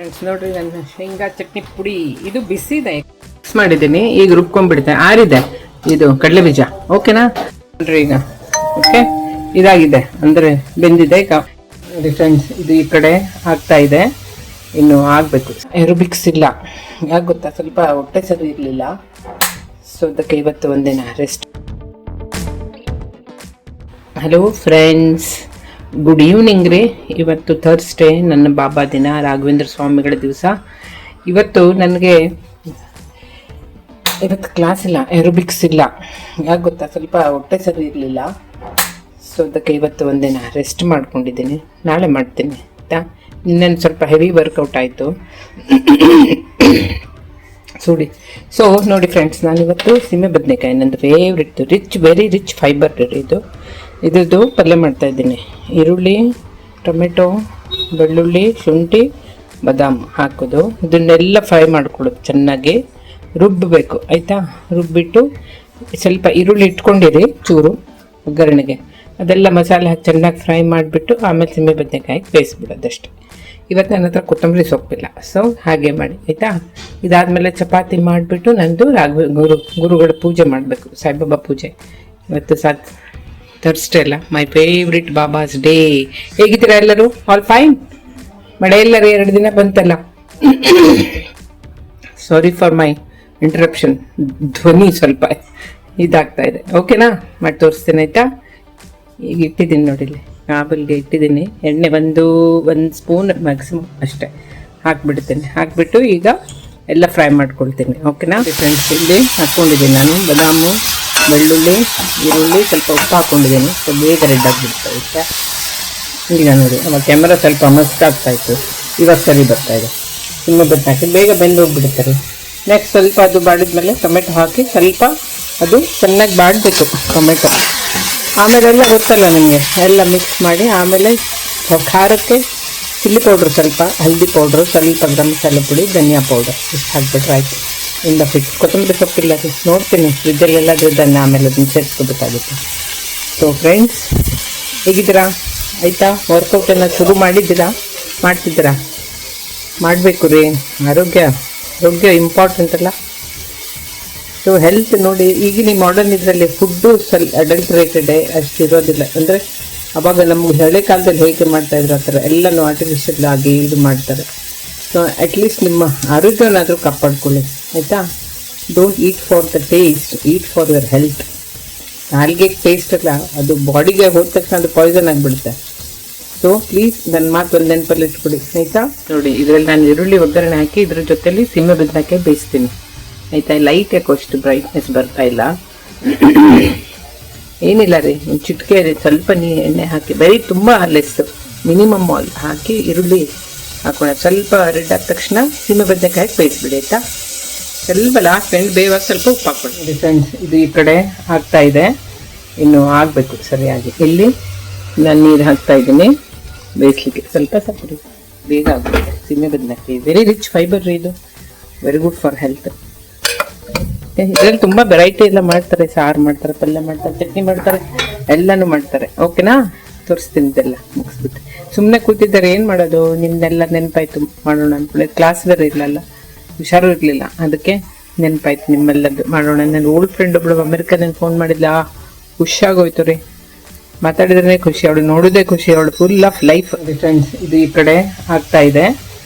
Friends ನೋಡ್ರಿ, ನನ್ನ ಶೇಂಗಾ ಚಟ್ನಿ ಪುಡಿ ಇದು ಬಿಸಿ ಇದೆ, ಮಿಕ್ಸ್ ಮಾಡಿದ್ದೀನಿ. ಈಗ ರುಬ್ಕೊಂಡ್ಬಿಡುತ್ತೆ, ಆರಿದೆ ಇದು ಕಡಲೆ ಬೀಜ. ಓಕೆನಾ ನೋಡ್ರಿ, ಈಗ ಓಕೆ ಇದಾಗಿದೆ ಅಂದ್ರೆ ಬೆಂದಿದೆ. ಈಗ ನೋಡಿ ಫ್ರೆಂಡ್ಸ್, ಇದು ಈ ಕಡೆ ಆಗ್ತಾ ಇದೆ, ಇನ್ನು ಆಗ್ಬೇಕು. ಏರೋಬಿಕ್ಸ್ ಇಲ್ಲ, ಯಾಕೆ ಗೊತ್ತಾ, ಸ್ವಲ್ಪ ಹೊಟ್ಟೆ ಸರಿ ಇರಲಿಲ್ಲ, ಸೊ ಅದಕ್ಕೆ ಇವತ್ತು ಒಂದಿನ rest. Hello friends, good evening ರೀ. ಇವತ್ತು ಥರ್ಸ್ಡೇ, ನನ್ನ ಬಾಬಾ ದಿನ, ರಾಘವೇಂದ್ರ ಸ್ವಾಮಿಗಳ ದಿವಸ. ಇವತ್ತು ನನಗೆ ಕ್ಲಾಸ್ ಇಲ್ಲ, ಏರೋಬಿಕ್ಸ್ ಇಲ್ಲ, ಯಾಕೆ ಗೊತ್ತಾ, ಸ್ವಲ್ಪ ಹೊಟ್ಟೆ ಸರಿ ಇರಲಿಲ್ಲ, ಸೊ ಅದಕ್ಕೆ ಇವತ್ತು ಒಂದಿನ ರೆಸ್ಟ್ ಮಾಡ್ಕೊಂಡಿದ್ದೀನಿ. ನಾಳೆ ಮಾಡ್ತೀನಿ ಆಯಿತಾ. ನಿನ್ನೆ ಸ್ವಲ್ಪ ಹೆವಿ ವರ್ಕೌಟ್ ಆಯಿತು ಸುಡಿ. ಸೊ ನೋಡಿ ಫ್ರೆಂಡ್ಸ್, ನಾನಿವತ್ತು ಸೀಮೆ ಬದನೆಕಾಯಿ, ನಂದು ಫೇವ್ರೆಟ್, ವೆರಿ ರಿಚ್ ಫೈಬರ್ ಇದ್ರದ್ದು ಪಲ್ಯ ಮಾಡ್ತಾಯಿದ್ದೀನಿ. ಈರುಳ್ಳಿ, ಟೊಮೆಟೊ, ಬೆಳ್ಳುಳ್ಳಿ, ಶುಂಠಿ, ಬಾದಾಮ್ ಹಾಕೋದು, ಇದನ್ನೆಲ್ಲ ಫ್ರೈ ಮಾಡ್ಕೊಳ್ಳೋದು, ಚೆನ್ನಾಗಿ ರುಬ್ಬಬೇಕು ಆಯಿತಾ. ರುಬ್ಬಿಟ್ಟು ಸ್ವಲ್ಪ ಈರುಳ್ಳಿ ಇಟ್ಕೊಂಡಿರಿ ಚೂರು ಒಗ್ಗರಣೆಗೆ, ಅದೆಲ್ಲ ಮಸಾಲೆ ಹಾಕಿ ಚೆನ್ನಾಗಿ ಫ್ರೈ ಮಾಡಿಬಿಟ್ಟು ಆಮೇಲೆ ಸೀಮೆ ಬದನೆಕಾಯಿ ಬೇಯಿಸ್ಬಿಡೋದಷ್ಟೆ. ಇವತ್ತು ನನ್ನ ಹತ್ರ ಕೊತ್ತಂಬರಿ ಸೊಪ್ಪಿಲ್ಲ, ಸೊ ಹಾಗೆ ಮಾಡಿ ಆಯಿತಾ. ಇದಾದಮೇಲೆ ಚಪಾತಿ ಮಾಡಿಬಿಟ್ಟು ನಂದು ಗುರುಗಳ ಪೂಜೆ ಮಾಡಬೇಕು, ಸಾಯಿಬಾಬಾ ಪೂಜೆ. ಇವತ್ತು ಥರ್ಸ್ಡೇ ಅಲ್ಲ, ಮೈ ಫೇವ್ರೆಟ್ ಬಾಬಾಸ್ ಡೇ. ಹೇಗಿದ್ದೀರಾ ಎಲ್ಲರೂ? All fine? ಮಳೆ ಎಲ್ಲರೂ 2 ದಿನ ಬಂತಲ್ಲ, ಸಾರಿ ಫಾರ್ ಮೈ ಇಂಟರಪ್ಷನ್, ಧ್ವನಿ ಸ್ವಲ್ಪ ಇದಾಗ್ತಾ ಇದೆ. ಓಕೆನಾ, ಮಾಡಿ ತೋರಿಸ್ತೇನೆ ಆಯಿತಾ. ಈಗ ಇಟ್ಟಿದ್ದೀನಿ ನೋಡಿಲ್ಲಿ, ಆಬಲ್ಗೆ ಇಟ್ಟಿದ್ದೀನಿ. ಎಣ್ಣೆ ಒಂದು ಸ್ಪೂನ್ ಮ್ಯಾಕ್ಸಿಮಮ್ ಅಷ್ಟೇ ಹಾಕ್ಬಿಡ್ತೇನೆ. ಹಾಕ್ಬಿಟ್ಟು ಈಗ ಎಲ್ಲ ಫ್ರೈ ಮಾಡ್ಕೊಳ್ತೀನಿ. ಓಕೆನಾ ಫ್ರೆಂಡ್ಸ್, ಇಲ್ಲಿ ಹಾಕ್ಕೊಂಡಿದ್ದೀನಿ ನಾನು ಬಾದಾಮು, ಬೆಳ್ಳುಳ್ಳಿ, ಈರುಳ್ಳಿ, ಸ್ವಲ್ಪ ಉಪ್ಪು ಹಾಕ್ಕೊಂಡಿದ್ದೀನಿ, ಸೊ ಬೇಗ ರೆಡ್ ಆಗಿಬಿಡ್ತಾ ಇತ್ತು. ಈಗ ನೋಡಿ, ಅವಾಗ ಕ್ಯಾಮರಾ ಸ್ವಲ್ಪ ಮಸ್ತ್ ಆಗ್ತಾಯಿತ್ತು, ಇವಾಗ ಸರಿ ಬರ್ತಾಯಿದೆ. ತುಂಬ ಹಾಕಿ ಬೇಗ ಬೆಂದು ಹೋಗ್ಬಿಡ್ತಾರೆ. ನೆಕ್ಸ್ಟ್ ಸ್ವಲ್ಪ ಅದು ಬಾಡಿದ್ಮೇಲೆ ಟೊಮೆಟೊ ಹಾಕಿ ಸ್ವಲ್ಪ ಅದು ಚೆನ್ನಾಗಿ ಬಾಡಬೇಕು ಟೊಮೆಟೊ. ಆಮೇಲೆಲ್ಲ ಗೊತ್ತಲ್ಲ ನಿಮಗೆ, ಎಲ್ಲ ಮಿಕ್ಸ್ ಮಾಡಿ ಆಮೇಲೆ ಖಾರಕ್ಕೆ ಚಿಲ್ಲಿ ಪೌಡ್ರ್ ಸ್ವಲ್ಪ, ಹಲ್ದಿ ಪೌಡ್ರು ಸ್ವಲ್ಪ, ಗರಂ ಮಸಾಲೆ ಪುಡಿ, ಧನಿಯಾ ಪೌಡರ್ ಇಷ್ಟು ಹಾಕ್ಬಿಟ್ರೆ ಆಯಿತು. ಇಂದ ಫಿಕ್ಸ್. ಕೊತ್ತಂಬರಿ ಸೊಪ್ಪಿಲ್ಲ ರೀ, ನೋಡ್ತೀನಿ ಫ್ರಿಜ್ಜಲ್ಲೆಲ್ಲಾದರೂ ಇದನ್ನು ಆಮೇಲೆ ಅದನ್ನು ಸೇರಿಸ್ಕೋಬೇಕಾಗುತ್ತೆ. ಸೊ ಫ್ರೆಂಡ್ಸ್, ಹೇಗಿದ್ದೀರಾ? ಆಯಿತಾ, ವರ್ಕೌಟ್ ಎಲ್ಲ ಶುರು ಮಾಡಿದ್ದೀರಾ? ಮಾಡ್ತಿದ್ದೀರಾ? ಮಾಡಬೇಕು ರೀ, ಆರೋಗ್ಯ ಇಂಪಾರ್ಟೆಂಟ್ ಅಲ್ಲ. ಸೊ ಹೆಲ್ತ್ ನೋಡಿ, ಈಗಿನ ಮಾಡರ್ನ್ ಇದರಲ್ಲಿ ಫುಡ್ಡು ಅಡಲ್ಟ್ರೇಟೆಡ್ ಅಷ್ಟು ಇರೋದಿಲ್ಲ. ಅಂದರೆ ಅವಾಗ ನಮ್ಗೆ ಹಳೆ ಕಾಲದಲ್ಲಿ ಹೇಗೆ ಮಾಡ್ತಾಯಿದ್ರು ಆ ಥರ ಎಲ್ಲನೂ ಆರ್ಟಿಫಿಷಿಯಲ್ ಆಗಿ ಇದು ಮಾಡ್ತಾರೆ. ಸೊ ಅಟ್ಲೀಸ್ಟ್ ನಿಮ್ಮ ಆರೋಗ್ಯನಾದರೂ ಕಾಪಾಡ್ಕೊಳ್ಳಿ ಆಯಿತಾ. Don't eat for the taste, eat for your health. ನಾಲ್ಗೆ ಟೇಸ್ಟ್ ಅಲ್ಲ, ಅದು ಬಾಡಿಗೆ ಹೋದ ತಕ್ಷಣ ಅದು ಪಾಯ್ಸನ್ ಆಗಿಬಿಡುತ್ತೆ. ಸೊ ಪ್ಲೀಸ್ ನನ್ನ ಮಾತು ಒಂದು ನೆನಪಲ್ಲಿ ಇಟ್ಕೊಡಿ ಆಯಿತಾ. ನೋಡಿ, ಇದರಲ್ಲಿ ನಾನು ಈರುಳ್ಳಿ ಒಗ್ಗರಣೆ ಹಾಕಿ ಇದ್ರ ಜೊತೆಲಿ ಸೀಮೆ ಬದನೆಕಾಯಿ ಬೇಯಿಸ್ತೀನಿ ಆಯಿತಾ. ಲೈಟ್ ಯಾಕೋ ಅಷ್ಟು ಬ್ರೈಟ್ನೆಸ್ ಬರ್ತಾ ಇಲ್ಲ, ಏನಿಲ್ಲ ರೀ, ಒಂದು ಚಿಟಿಕೆ ಸ್ವಲ್ಪ ಎಣ್ಣೆ ಹಾಕಿ, ಬರೀ ತುಂಬ ಲೆಸ್ಸು, ಮಿನಿಮಮ್ ಆಯಿಲ್ ಹಾಕಿ ಈರುಳ್ಳಿ ಹಾಕೋಣ. ಸ್ವಲ್ಪ ರೆಡ್ ಆದ ತಕ್ಷಣ ಸೀಮೆ ಬದನೆಕಾಯಿ ಬೇಯಿಸ್ಬಿಡಿ ಆಯಿತಾ. ಸ್ವಲ್ಪ ಲಾಸ್ಟ್ ಎಂಡ್ ಬೇವಾಗ ಸ್ವಲ್ಪ ಉಪ್ಪು ಹಾಕ್ಕೊಳ್ಳಿ ಫ್ರೆಂಡ್ಸ್. ಇದು ಈ ಕಡೆ ಆಗ್ತಾ ಇದೆ, ಇನ್ನು ಆಗಬೇಕು ಸರಿಯಾಗಿ. ಇಲ್ಲಿ ನಾನು ನೀರು ಹಾಕ್ತಾ ಇದ್ದೀನಿ ಬೇಯಿಸ್ಲಿಕ್ಕೆ, ಸ್ವಲ್ಪ ಸಕ್ಕರೆ, ಬೇಗ ಆಗ್ಬಿಡುತ್ತೆ. ಸೀಮೆ ಬದನೆಕಾಯಿ ವೆರಿ ರಿಚ್ ಫೈಬರ್ ರೀ, ಇದು ವೆರಿ ಗುಡ್ ಫಾರ್ ಹೆಲ್ತ್. ಇದರಲ್ಲಿ ತುಂಬ ವೆರೈಟಿ ಎಲ್ಲ ಮಾಡ್ತಾರೆ, ಸಾರು ಮಾಡ್ತಾರೆ, ಪಲ್ಯ ಮಾಡ್ತಾರೆ, ಚಟ್ನಿ ಮಾಡ್ತಾರೆ, ಎಲ್ಲನೂ ಮಾಡ್ತಾರೆ. ಓಕೆನಾ, ತೋರಿಸ್ತೀನಿ ಇದೆಲ್ಲ ಮುಗಿಸ್ಬಿಟ್ಟು. ಸುಮ್ಮನೆ ಕೂತಿದ್ದಾರೆ, ಏನು ಮಾಡೋದು, ನಿಮ್ದೆಲ್ಲ ನೆನಪಾಯ್ತು ಮಾಡೋಣ ಅಂದ್ಕೊಳ್ಳಿ. ಕ್ಲಾಸ್ ಬೇರೆ ಇರಲಿಲ್ಲ, ಹುಷಾರು ಇರಲಿಲ್ಲ, ಅದಕ್ಕೆ ನೆನಪಾಯ್ತು ನಿಮ್ಮೆಲ್ಲದ್ದು ಮಾಡೋಣ. ನನ್ನ ಓಲ್ಡ್ ಫ್ರೆಂಡ್ ಒಬ್ಳು ಅಮೆರಿಕದಲ್ಲಿ ಫೋನ್ ಮಾಡಿದ್ಲ, ಖುಷಿಯಾಗೋಯ್ತು ರೀ, ಮಾತಾಡಿದ್ರೆ ಖುಷಿ, ಅವಳು ನೋಡೋದೇ ಖುಷಿ, ಅವಳು ಫುಲ್ ಆಫ್ ಲೈಫ್. ಫ್ರೆಂಡ್ಸ್, ಇದು ಈ ಕಡೆ ಆಗ್ತಾ ಇದೆ,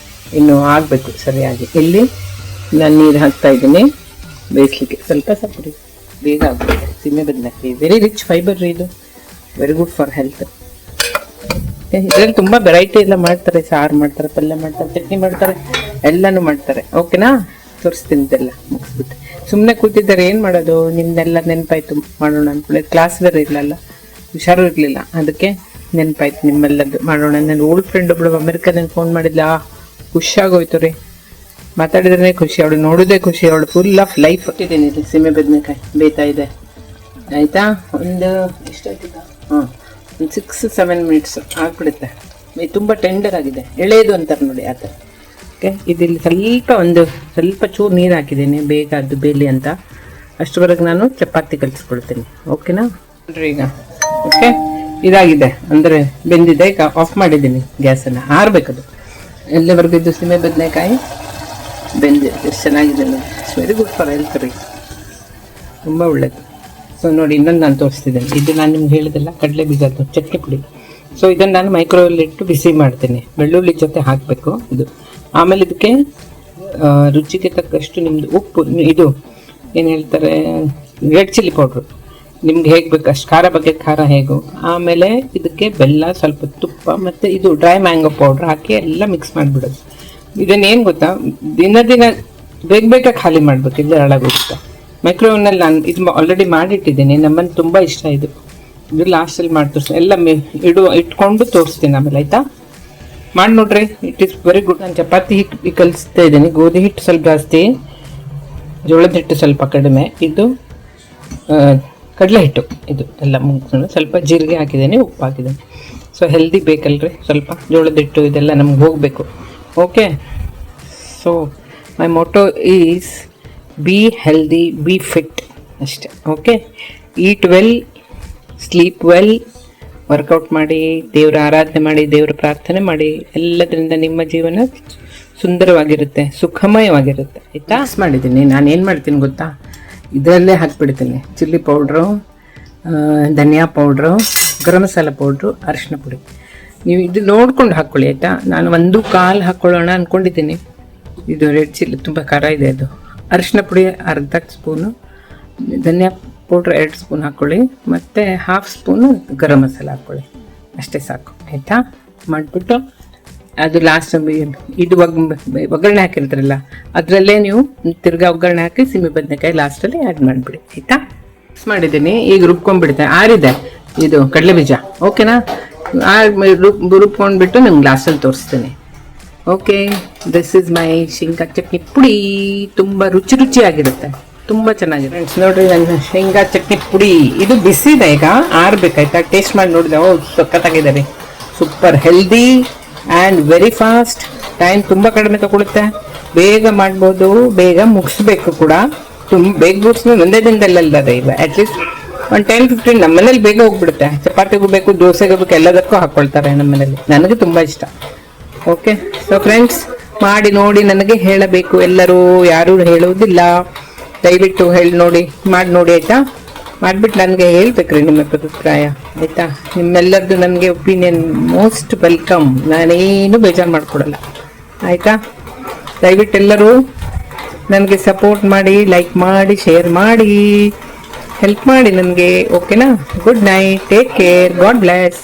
ಇನ್ನು ಆಗಬೇಕು ಸರಿಯಾಗಿ. ಇಲ್ಲಿ ನಾನು ನೀರು ಹಾಕ್ತಾ ಇದ್ದೀನಿ ಬೇಯಿಸ್ಲಿಕ್ಕೆ, ಸ್ವಲ್ಪ ಸಕ್ಕರೆ, ಬೇಗ ಆಗ್ಬಿಡುತ್ತೆ. ಸೀಮೆ ಬದನೆಕಾಯಿ ವೆರಿ ರಿಚ್ ಫೈಬರ್ ರೀ, ಇದು ವೆರಿ ಗುಡ್ ಫಾರ್ ಹೆಲ್ತ್. ಇದರಲ್ಲಿ ತುಂಬ ವೆರೈಟಿ ಎಲ್ಲ ಮಾಡ್ತಾರೆ, ಸಾರು ಮಾಡ್ತಾರೆ, ಪಲ್ಯ ಮಾಡ್ತಾರೆ, ಚಟ್ನಿ ಮಾಡ್ತಾರೆ, ಎಲ್ಲನೂ ಮಾಡ್ತಾರೆ. ಓಕೆನಾ, ತೋರಿಸ್ತೀನಿ ಇದೆಲ್ಲ ಮುಗಿಸ್ಬಿಟ್ಟು. ಸುಮ್ಮನೆ ಕೂತಿದ್ದಾರೆ, ಏನು ಮಾಡೋದು, ನಿಮ್ದೆಲ್ಲ ನೆನಪಾಯ್ತು ಮಾಡೋಣ ಅಂದ್ಕೊಳ್ಳಿ. ಕ್ಲಾಸ್ ಬೇರೆ ಇರಲಿಲ್ಲ, ಹುಷಾರು ಇರಲಿಲ್ಲ, ಅದಕ್ಕೆ ನೆನಪಾಯ್ತು ನಿಮ್ಮೆಲ್ಲದ್ದು ಮಾಡೋಣ. ನನ್ನ ಓಲ್ಡ್ ಫ್ರೆಂಡ್ ಒಬ್ಳು ಅಮೆರಿಕದಲ್ಲಿ ಫೋನ್ ಮಾಡಿದ್ಲ, ಖುಷಿಯಾಗೋಯ್ತು ರೀ, ಮಾತಾಡಿದ್ರೆ ಖುಷಿ, ಅವಳು ನೋಡೋದೇ ಖುಷಿ, ಅವಳು ಫುಲ್ ಆಫ್ ಲೈಫ್. ಇಟ್ಟಿದ್ದೀನಿ ಇಲ್ಲಿ ಸೀಮೆ ಬದನೆಕಾಯಿ ಬೇಯ್ತಾ ಇದೆ ಆಯಿತಾ. ಒಂದು ಎಷ್ಟಾಯ್ತು? ಹಾಂ, ಒಂದು 6-7 ಮಿನಿಟ್ಸ್ ಆಗಿಬಿಡುತ್ತೆ. ತುಂಬ ಟೆಂಡರ್ ಆಗಿದೆ, ಎಳೆಯದು ಅಂತಾರೆ ನೋಡಿ ಆ ಥರ. ಓಕೆ, ಇದಿಲ್ಲಿ ಸ್ವಲ್ಪ ಚೂರು ನೀರು ಹಾಕಿದ್ದೀನಿ, ಬೇಗ ಅದು ಬೇಲಿ ಅಂತ. ಅಷ್ಟರವರೆಗೆ ನಾನು ಚಪಾತಿ ಕಲಿಸ್ಕೊಳ್ತೀನಿ. ಓಕೆನಾ ನೋಡ್ರಿ, ಈಗ ಓಕೆ ಇದಾಗಿದೆ, ಅಂದರೆ ಬೆಂದಿದೆ. ಈಗ ಆಫ್ ಮಾಡಿದ್ದೀನಿ ಗ್ಯಾಸನ್ನು, ಆರಬೇಕದು. ಎಲ್ಲಿವರೆಗೂ ಇದು ಸೀಮೆ ಬದನೆಕಾಯಿ ಬೆಂದಿದೆ, ಎಷ್ಟು ಚೆನ್ನಾಗಿದೆ ನೋಡಿ. It's very good for health ರೀ, ತುಂಬ ಒಳ್ಳೆಯದು. ಸೊ ನೋಡಿ, ಇನ್ನೊಂದು ನಾನು ತೋರಿಸ್ತಿದ್ದೇನೆ. ಇದು ನಾನು ನಿಮ್ಗೆ ಹೇಳಿದೆಲ್ಲ ಕಡಲೆ ಬೀಜದ್ದು ಚಟ್ನಿ ಪುಡಿ. ಸೊ ಇದನ್ನು ನಾನು ಮೈಕ್ರೋವೇವ್ ಇಟ್ಟು ಬಿಸಿ ಮಾಡ್ತೀನಿ. ಬೆಳ್ಳುಳ್ಳಿ ಜೊತೆ ಹಾಕಬೇಕು ಇದು. ಆಮೇಲೆ ಇದಕ್ಕೆ ರುಚಿಗೆ ತಕ್ಕಷ್ಟು ನಿಮ್ಮದು ಉಪ್ಪು, ಇದು ಏನು ಹೇಳ್ತಾರೆ ರೆಡ್ ಚಿಲ್ಲಿ ಪೌಡ್ರು, ನಿಮ್ಗೆ ಹೇಗೆ ಬೇಕು ಅಷ್ಟು ಖಾರ ಬಗ್ಗೆ ಖಾರ ಹೇಗೋ. ಆಮೇಲೆ ಇದಕ್ಕೆ ಬೆಲ್ಲ, ಸ್ವಲ್ಪ ತುಪ್ಪ ಮತ್ತು ಇದು ಡ್ರೈ ಮ್ಯಾಂಗೋ ಪೌಡ್ರ್ ಹಾಕಿ ಎಲ್ಲ ಮಿಕ್ಸ್ ಮಾಡಿಬಿಡೋದು. ಇದನ್ನೇನು ಗೊತ್ತಾ, ದಿನ ಬೇಗ ಖಾಲಿ ಮಾಡಬೇಕು, ಇಲ್ಲ ಹಾಳಾಗೋಗುತ್ತೆ. ಮೈಕ್ರೋವೇವ್ನಲ್ಲಿ ನಾನು ಇದು ಆಲ್ರೆಡಿ ಮಾಡಿಟ್ಟಿದ್ದೀನಿ. ನಮ್ಮನ್ನು ತುಂಬ ಇಷ್ಟ ಇದು ಲಾಸ್ಟಲ್ಲಿ ಮಾಡಿ ತೋರಿಸ್ತೀನಿ. ಎಲ್ಲ ಇಟ್ಕೊಂಡು ತೋರಿಸ್ತೀನಿ ಆಮೇಲೆ, ಆಯಿತಾ? ಮಾಡಿ ನೋಡ್ರಿ, ಇಟ್ ಈಸ್ ವೆರಿ ಗುಡ್. ನಾನು ಚಪಾತಿ ಹಿಟ್ಟು ಕಲಿಸ್ತಾ ಇದ್ದೀನಿ. ಗೋಧಿ ಹಿಟ್ಟು ಸ್ವಲ್ಪ ಜಾಸ್ತಿ, ಜೋಳದ ಹಿಟ್ಟು ಸ್ವಲ್ಪ ಕಡಿಮೆ, ಇದು ಕಡಲೆ ಹಿಟ್ಟು, ಇದು ಎಲ್ಲ ಮುಗಿಸ್ಕೊಂಡು ಸ್ವಲ್ಪ ಜೀರಿಗೆ ಹಾಕಿದ್ದೀನಿ, ಉಪ್ಪು ಹಾಕಿದ್ದೀನಿ. ಸೊ ಹೆಲ್ದಿ ಬೇಕಲ್ರಿ, ಸ್ವಲ್ಪ ಜೋಳದ ಹಿಟ್ಟು ಇದೆಲ್ಲ ನಮ್ಗೆ ಹೋಗಬೇಕು. Okay, so my motto is be healthy, be fit ಅಷ್ಟೆ. Okay, eat well, sleep well, workout ಮಾಡಿ, ದೇವರ ಆರಾಧನೆ ಮಾಡಿ, ದೇವರ ಪ್ರಾರ್ಥನೆ ಮಾಡಿ. ಎಲ್ಲದರಿಂದ ನಿಮ್ಮ ಜೀವನ ಸುಂದರವಾಗಿರುತ್ತೆ, ಸುಖಮಯವಾಗಿರುತ್ತೆ, ಆಯಿತಾ? ಮಾಡಿದ್ದೀನಿ. ನಾನು ಏನು ಮಾಡ್ತೀನಿ ಗೊತ್ತಾ, ಇದರಲ್ಲೇ ಹಾಕಿಬಿಡ್ತೀನಿ ಚಿಲ್ಲಿ ಪೌಡ್ರು, ಧನಿಯಾ ಪೌಡ್ರು, ಗರಂ ಮಸಾಲ ಪೌಡ್ರು, ಅರಿಶಿನ ಪುಡಿ. ನೀವು ಇದು ನೋಡ್ಕೊಂಡು ಹಾಕ್ಕೊಳ್ಳಿ, ಆಯಿತಾ? ನಾನು 1.25 ಹಾಕ್ಕೊಳ್ಳೋಣ ಅಂದ್ಕೊಂಡಿದ್ದೀನಿ. ಇದು ರೆಡ್ ಚಿಲ್ಲಿ ತುಂಬ ಖಾರ ಇದೆ. ಅದು ಅರಿಶಿನ ಪುಡಿ ಅರ್ಧ ಸ್ಪೂನು, ಧನಿಯಾ ಪೌಡ್ರ್ 2 ಸ್ಪೂನ್ ಹಾಕ್ಕೊಳ್ಳಿ, ಮತ್ತು 1/2 ಸ್ಪೂನು ಗರಂ ಮಸಾಲ ಹಾಕ್ಕೊಳ್ಳಿ, ಅಷ್ಟೇ ಸಾಕು, ಆಯಿತಾ? ಮಾಡಿಬಿಟ್ಟು ಅದು ಲಾಸ್ಟ್ ಇದು ಒಗ್ಗರಣೆ ಹಾಕಿರ್ತಾರಲ್ಲ ಅದರಲ್ಲೇ ನೀವು ತಿರ್ಗಾ ಒಗ್ಗರಣೆ ಹಾಕಿ ಸೀಮೆ ಬದನೆಕಾಯಿ ಲಾಸ್ಟಲ್ಲಿ ಆ್ಯಡ್ ಮಾಡಿಬಿಡಿ, ಆಯಿತಾ? ಮಿಕ್ಸ್ ಮಾಡಿದ್ದೀನಿ. ಈಗ ರುಬ್ಕೊಂಡ್ಬಿಡುತ್ತೆ, ಆರಿದೆ ಇದು ಕಡಲೆ ಬೀಜ. ಓಕೆನಾ? ರುಬ್ಕೊಂಡ್ಬಿಟ್ಟು ನಿಮ್ಗೆ ಲಾಸ್ಟಲ್ಲಿ ತೋರಿಸ್ತೀನಿ. ಓಕೆ, ದಿಸ್ ಈಸ್ ಮೈ ಶೇಂಗಾ ಚಟ್ನಿ ಪುಡಿ. ತುಂಬ ರುಚಿಯಾಗಿರುತ್ತೆ, ತುಂಬ ಚೆನ್ನಾಗಿದೆ ಫ್ರೆಂಡ್ಸ್. ನೋಡ್ರಿ, ನನ್ನ ಶೇಂಗಾ ಚಟ್ನಿ ಪುಡಿ ಇದು ಬಿಸಿ ಇದೆ, ಈಗ ಆರ್ಬೇಕಾಯ್ತಾ? ಟೇಸ್ಟ್ ಮಾಡಿ ನೋಡಿದೆ, ಸಖತ್ತಾಗಿದೆ ರೀ, super healthy and very fast. Time ತುಂಬ ಕಡಿಮೆ ತಗೊಳುತ್ತೆ, ಬೇಗ ಮಾಡ್ಬೋದು, ಬೇಗ ಮುಗಿಸ್ಬೇಕು ಕೂಡ. ಬೇಗ ಮುಗಿಸ್ಬೇಕು, ಒಂದೇ ದಿನದಲ್ಲ ರೀ. ಈಗ ಅಟ್ಲೀಸ್ಟ್ ಒಂದು 10-15 ನಮ್ಮ ಮನೇಲಿ ಬೇಗ ಹೋಗ್ಬಿಡುತ್ತೆ. ಚಪಾತಿಗೂ ಬೇಕು, ದೋಸೆಗೂ ಬೇಕು, ಎಲ್ಲದಕ್ಕೂ ಹಾಕ್ಕೊಳ್ತಾರೆ ನಮ್ಮ ಮನೇಲಿ. ನನಗೆ ತುಂಬ ಇಷ್ಟ. ಓಕೆ, ಸೊ ಫ್ರೆಂಡ್ಸ್, ಮಾಡಿ ನೋಡಿ, ನನಗೆ ಹೇಳಬೇಕು. ಎಲ್ಲರೂ ಯಾರೂ ಹೇಳುವುದಿಲ್ಲ, ದಯವಿಟ್ಟು ಹೇಳಿ ನೋಡಿ, ಮಾಡಿ ನೋಡಿ, ಆಯಿತಾ? ಮಾಡಿಬಿಟ್ಟು ನನಗೆ ಹೇಳ್ಬೇಕ್ರಿ ನಿಮ್ಮ ಅಭಿಪ್ರಾಯ, ಆಯಿತಾ? ನಿಮ್ಮೆಲ್ಲರದ್ದು ನನಗೆ ಒಪಿನಿಯನ್ ಮೋಸ್ಟ್ ವೆಲ್ಕಮ್. ನಾನೇನು ಬೇಜಾರು ಮಾಡಿಕೊಡಲ್ಲ, ಆಯಿತಾ? ದಯವಿಟ್ಟು ಎಲ್ಲರೂ ನನಗೆ ಸಪೋರ್ಟ್ ಮಾಡಿ, ಲೈಕ್ ಮಾಡಿ, ಶೇರ್ ಮಾಡಿ, ಹೆಲ್ಪ್ ಮಾಡಿ ನನಗೆ. ಓಕೆನಾ? Good night, take care, god bless.